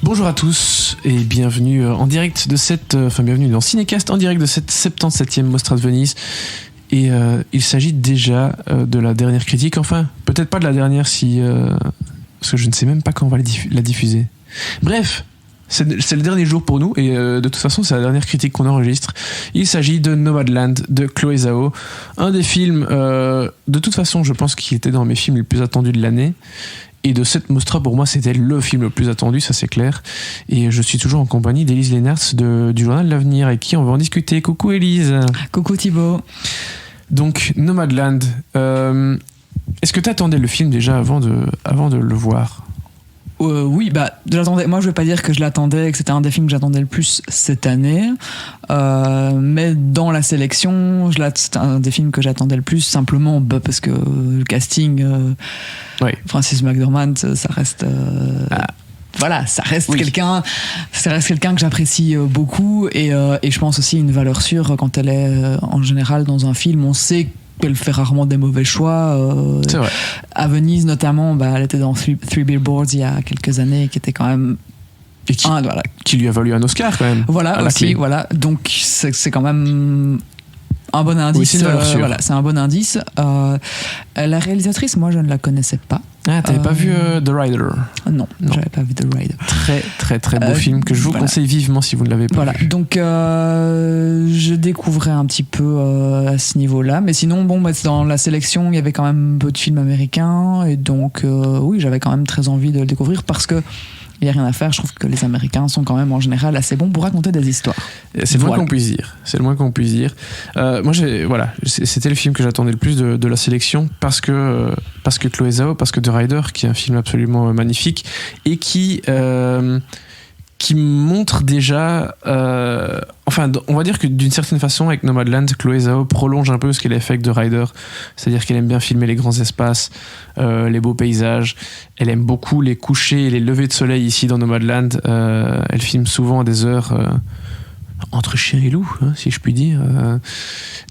Bonjour à tous et bienvenue en direct de bienvenue dans Cinécast en direct de cette 77e Mostra de Venise. Et il s'agit déjà de la dernière critique, enfin peut-être pas de la dernière parce que je ne sais même pas quand on va la diffuser. Bref, c'est le dernier jour pour nous et de toute façon c'est la dernière critique qu'on enregistre. Il s'agit de Nomadland de Chloé Zhao, un des films de toute façon je pense qu'il était dans mes films les plus attendus de l'année. Et de cette Mostra, pour moi, c'était le film le plus attendu, ça c'est clair. Et je suis toujours en compagnie d'Élise Lennartz du journal de l'Avenir, avec qui on va en discuter. Coucou Élise. Coucou Thibaut. Donc, Nomadland, est-ce que tu attendais le film déjà avant de le voir ? Oui, j'attendais. Moi, je vais pas dire que je l'attendais, que c'était un des films que j'attendais le plus cette année, mais dans la sélection, c'était un des films que j'attendais le plus simplement parce que le casting, Frances McDormand, ça reste. Voilà, ça reste quelqu'un que j'apprécie beaucoup et je pense aussi une valeur sûre quand elle est en général dans un film. On sait qu'elle fait rarement des mauvais choix. C'est vrai. À Venise notamment, elle était dans Three Billboards il y a quelques années, qui était quand même et qui lui a valu un Oscar quand même. Voilà aussi, voilà. Donc c'est quand même un bon indice. Oui, c'est une valeur sûre. Voilà, c'est un bon indice. La réalisatrice, moi, je ne la connaissais pas. Ah, t'avais pas vu The Rider ? Non, j'avais pas vu The Rider. Très très très beau film que je vous conseille vivement si vous ne l'avez pas vu. Donc je découvrais un petit peu à ce niveau-là, mais sinon dans la sélection il y avait quand même peu de films américains et donc oui, j'avais quand même très envie de le découvrir parce que il n'y a rien à faire, je trouve que les Américains sont quand même en général assez bons pour raconter des histoires. C'est le moins qu'on puisse dire. C'est le moins qu'on puisse dire. Moi, c'était le film que j'attendais le plus de la sélection parce que Chloé Zhao, parce que The Rider, qui est un film absolument magnifique et qui montre déjà... on va dire que d'une certaine façon, avec Nomadland, Chloé Zhao prolonge un peu ce qu'elle a fait avec The Rider. C'est-à-dire qu'elle aime bien filmer les grands espaces, les beaux paysages. Elle aime beaucoup les couchers et les levées de soleil ici dans Nomadland. Elle filme souvent à des heures... entre chien et loup, si je puis dire.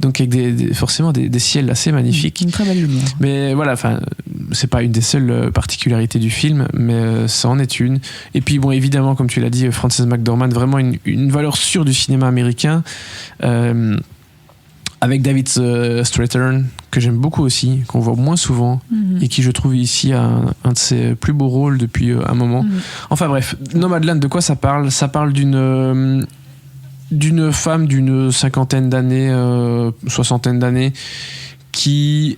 Donc avec forcément des ciels assez magnifiques. Une très belle lumière. Mais voilà, c'est pas une des seules particularités du film, mais ça en est une. Et puis bon, évidemment, comme tu l'as dit, Frances McDormand, vraiment une valeur sûre du cinéma américain. Avec David Strathairn, que j'aime beaucoup aussi, qu'on voit moins souvent, et qui je trouve ici a un de ses plus beaux rôles depuis un moment. Enfin bref, Nomadland, de quoi ça parle ? Ça parle d'une femme d'une cinquantaine d'années, soixantaine d'années, qui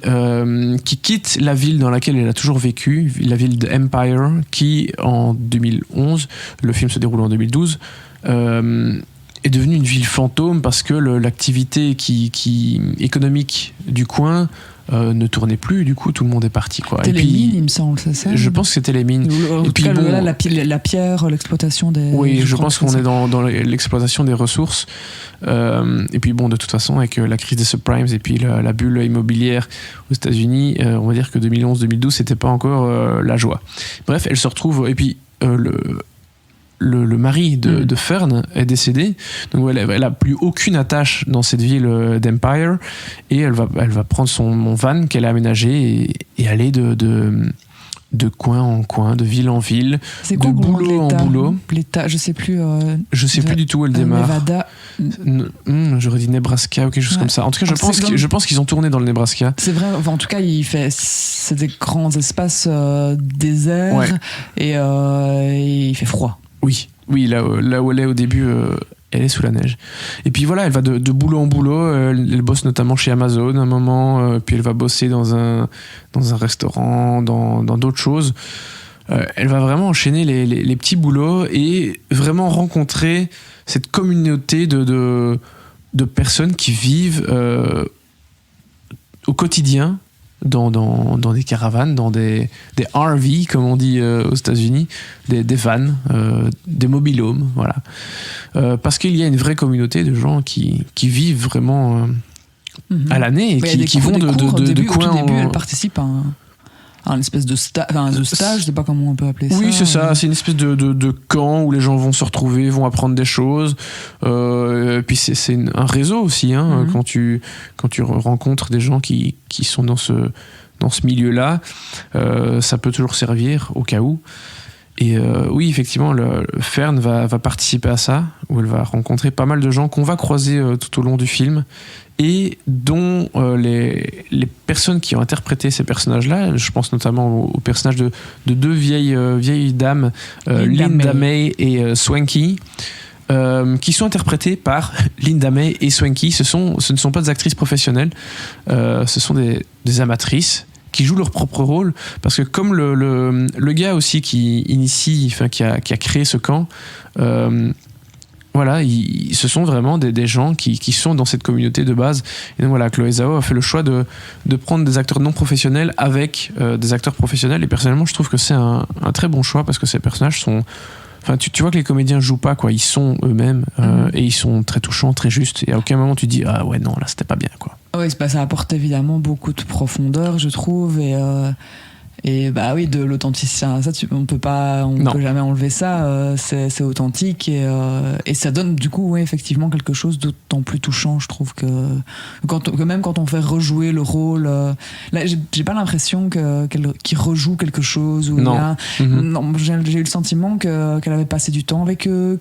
quitte la ville dans laquelle elle a toujours vécu, la ville de Empire, qui en 2011, le film se déroule en 2012, est devenue une ville fantôme parce que l'activité économique du coin ne tournait plus, du coup tout le monde est parti, quoi. C'était les mines, il me semble, c'est ça ? Je pense que c'était les mines. En tout cas, la pierre, l'exploitation des... Oui, je pense qu'on est dans l'exploitation des ressources. Et puis bon, de toute façon, avec la crise des subprimes et puis la bulle immobilière aux États-Unis, on va dire que 2011-2012, c'était pas encore la joie. Bref, elle se retrouve... Et puis le mari de Fern est décédé, donc elle a plus aucune attache dans cette ville d'Empire, et elle va prendre son van qu'elle a aménagé et aller de coin en coin, de ville en ville, c'est de boulot en boulot. L'État, je sais plus du tout où elle démarre. Nevada. J'aurais dit Nebraska ou quelque chose comme ça. En tout cas, je pense qu'ils ont tourné dans le Nebraska. C'est vrai, en tout cas, c'est des grands espaces déserts, et il fait froid. Oui, là où elle est au début, elle est sous la neige. Et puis voilà, elle va de boulot en boulot. Elle bosse notamment chez Amazon à un moment, puis elle va bosser dans un restaurant, dans d'autres choses. Elle va vraiment enchaîner les petits boulots et vraiment rencontrer cette communauté de personnes qui vivent au quotidien dans des caravanes, dans des RV, comme on dit aux États-Unis, des vannes, des mobilhomes, voilà. Parce qu'il y a une vraie communauté de gens qui vivent vraiment à l'année et qui vont de coin en... Au début, elle participe à un espèce de stage, je sais pas comment on peut appeler ça. Oui, c'est ça, c'est une espèce de camp où les gens vont se retrouver, vont apprendre des choses. Puis c'est un réseau aussi, quand tu rencontres des gens qui sont dans ce milieu-là, ça peut toujours servir au cas où. Et oui, effectivement, Fern va participer à ça, où elle va rencontrer pas mal de gens qu'on va croiser tout au long du film, et dont les personnes qui ont interprété ces personnages-là, je pense notamment au personnage de deux vieilles dames, Linda May et Swanky, qui sont interprétées par Linda May et Swanky. Ce ne sont pas des actrices professionnelles, ce sont des amatrices qui jouent leur propre rôle, parce que comme le gars aussi qui initie, enfin qui a créé ce camp, voilà, ce sont vraiment des gens qui sont dans cette communauté de base. Et donc voilà, Chloé Zhao a fait le choix de prendre des acteurs non professionnels avec des acteurs professionnels, et personnellement je trouve que c'est un très bon choix, parce que ces personnages sont... Enfin, tu vois que les comédiens jouent pas, quoi. Ils sont eux-mêmes, et ils sont très touchants, très justes, et à aucun moment tu dis ah ouais non, là c'était pas bien, quoi. Oui, ça apporte évidemment beaucoup de profondeur, je trouve, et bah oui, de l'authenticité, ça on peut jamais enlever ça, c'est authentique, et ça donne du coup effectivement quelque chose d'autant plus touchant, je trouve, que même quand on fait rejouer le rôle, là j'ai pas l'impression qu'il rejoue quelque chose, ou non. Non, j'ai eu le sentiment qu'elle avait passé du temps avec eux,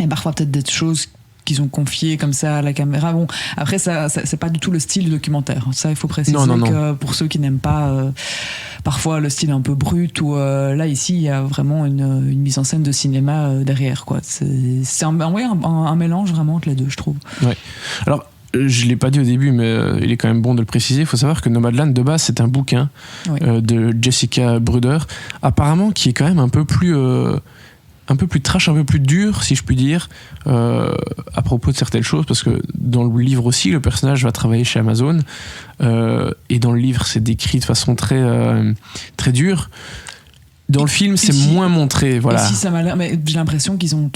et parfois peut-être des choses qu'ils ont confié comme ça à la caméra. Bon, après ça c'est pas du tout le style documentaire, ça il faut préciser. Non. Que pour ceux qui n'aiment pas parfois le style un peu brut, ou là ici il y a vraiment une mise en scène de cinéma derrière, quoi. C'est un mélange vraiment entre les deux, je trouve. Ouais. Alors je l'ai pas dit au début, mais il est quand même bon de le préciser. Il faut savoir que Nomadland de base c'est un bouquin de Jessica Bruder, apparemment qui est quand même un peu plus trash, un peu plus dur, si je puis dire, à propos de certaines choses, parce que dans le livre aussi, le personnage va travailler chez Amazon, et dans le livre, c'est décrit de façon très, très dure. Dans le film, c'est moins montré, voilà. Ici, ça m'a l'air, mais j'ai l'impression qu'ils ont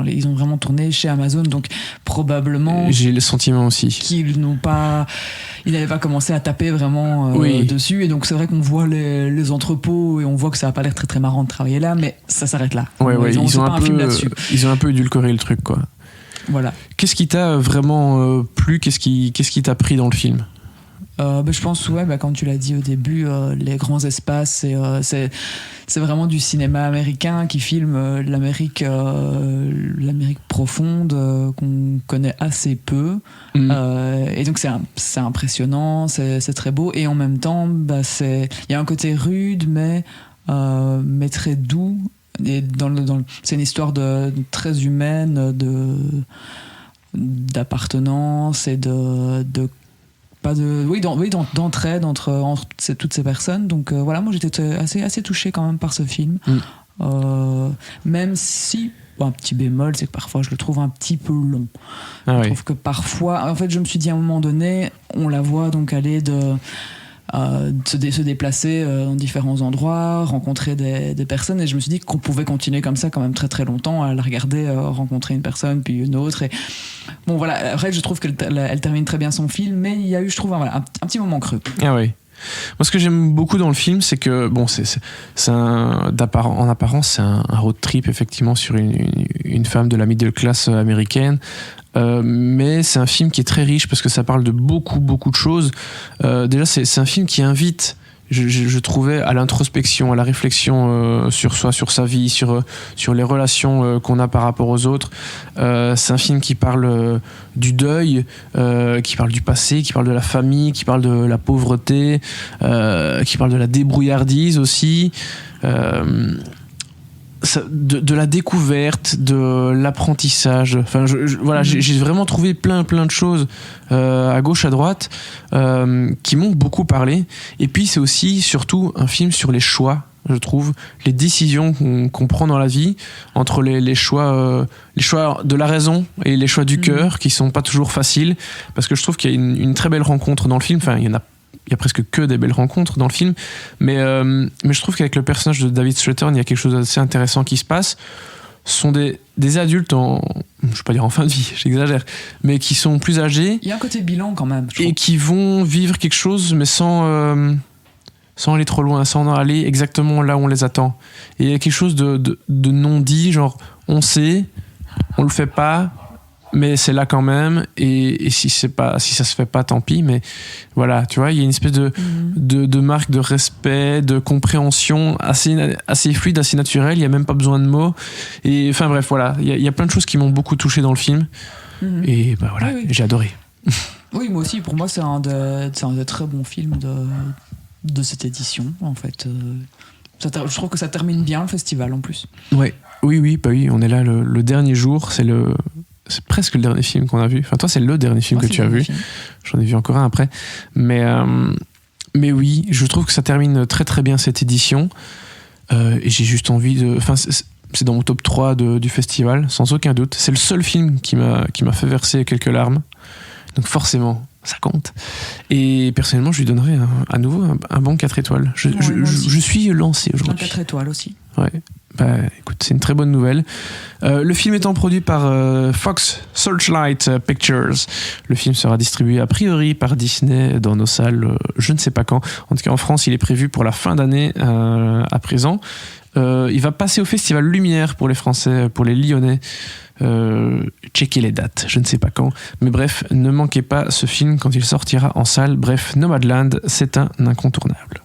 ils ont vraiment tourné chez Amazon, donc probablement. J'ai le sentiment aussi qu'ils n'avaient pas commencé à taper vraiment dessus, et donc c'est vrai qu'on voit les entrepôts, et on voit que ça n'a pas l'air très très marrant de travailler là, mais ça s'arrête là. Ils ont un peu édulcoré le truc, quoi. Voilà. Qu'est-ce qui t'a vraiment plu ? Qu'est-ce qui t'a pris dans le film ? Je pense quand tu l'as dit au début, les grands espaces, c'est vraiment du cinéma américain qui filme l'Amérique profonde, qu'on connaît assez peu, et donc c'est impressionnant, c'est très beau, et en même temps il y a un côté rude mais très doux, et c'est une histoire très humaine, d'appartenance et d'entraide entre toutes ces personnes. Donc voilà, moi j'étais assez touché quand même par ce film, même si un petit bémol, c'est que parfois je le trouve un petit peu long. Je trouve que parfois, en fait, je me suis dit à un moment donné, on la voit donc aller se déplacer dans différents endroits, rencontrer des personnes, et je me suis dit qu'on pouvait continuer comme ça quand même très très longtemps, à la regarder rencontrer une personne puis une autre, et bon voilà, après je trouve qu'elle termine très bien son film, mais il y a eu, je trouve, un petit moment creux. Ah oui. Moi, ce que j'aime beaucoup dans le film, c'est que bon, en apparence, c'est un road trip effectivement sur une femme de la middle class américaine. Mais c'est un film qui est très riche, parce que ça parle de beaucoup de choses. Déjà, c'est un film qui invite, je trouvais, à l'introspection, à la réflexion sur soi, sur sa vie, sur les relations qu'on a par rapport aux autres. C'est un film qui parle du deuil, qui parle du passé, qui parle de la famille, qui parle de la pauvreté, qui parle de la débrouillardise aussi. De la découverte, de l'apprentissage. Enfin, voilà, j'ai vraiment trouvé plein de choses à gauche, à droite, qui m'ont beaucoup parlé. Et puis c'est aussi surtout un film sur les choix, je trouve, les décisions qu'on prend dans la vie, entre les choix de la raison et les choix du cœur, qui sont pas toujours faciles, parce que je trouve qu'il y a une très belle rencontre dans le film. Enfin, il y a presque que des belles rencontres dans le film, mais je trouve qu'avec le personnage de David Strathairn, il y a quelque chose d'assez intéressant qui se passe. Ce sont des adultes je ne vais pas dire en fin de vie, j'exagère, mais qui sont plus âgés. Il y a un côté bilan quand même, et qui vont vivre quelque chose, mais sans aller trop loin, sans aller exactement là où on les attend. Et il y a quelque chose de non dit, genre on sait, on le fait pas, mais c'est là quand même, et si ça se fait pas, tant pis, mais voilà, tu vois, il y a une espèce de marque de respect, de compréhension assez fluide, assez naturelle, il n'y a même pas besoin de mots, et enfin bref, voilà, il y a plein de choses qui m'ont beaucoup touché dans le film, et bah voilà, oui. j'ai adoré. Oui, moi aussi, pour moi, c'est un des très bons films de cette édition, en fait. Je trouve que ça termine bien le festival, en plus. Ouais. Oui, bah oui, on est là le dernier jour, c'est presque le dernier film qu'on a vu. Enfin, toi, c'est le dernier film que tu as vu. J'en ai vu encore un après. Mais oui, je trouve que ça termine très très bien cette édition. Et j'ai juste envie de... Enfin, c'est dans mon top 3 du festival, sans aucun doute. C'est le seul film qui m'a fait verser quelques larmes. Donc forcément, ça compte. Et personnellement, je lui donnerais à nouveau un bon 4 étoiles. Je suis lancé aujourd'hui. Un 4 étoiles aussi. Ouais. Bah, écoute, c'est une très bonne nouvelle. Le film étant produit par Fox Searchlight Pictures, le film sera distribué a priori par Disney dans nos salles, je ne sais pas quand. En tout cas, en France, il est prévu pour la fin d'année à présent. Il va passer au Festival Lumière pour les Français, pour les Lyonnais. Checker les dates, je ne sais pas quand. Mais bref, ne manquez pas ce film quand il sortira en salle. Bref, Nomadland, c'est un incontournable.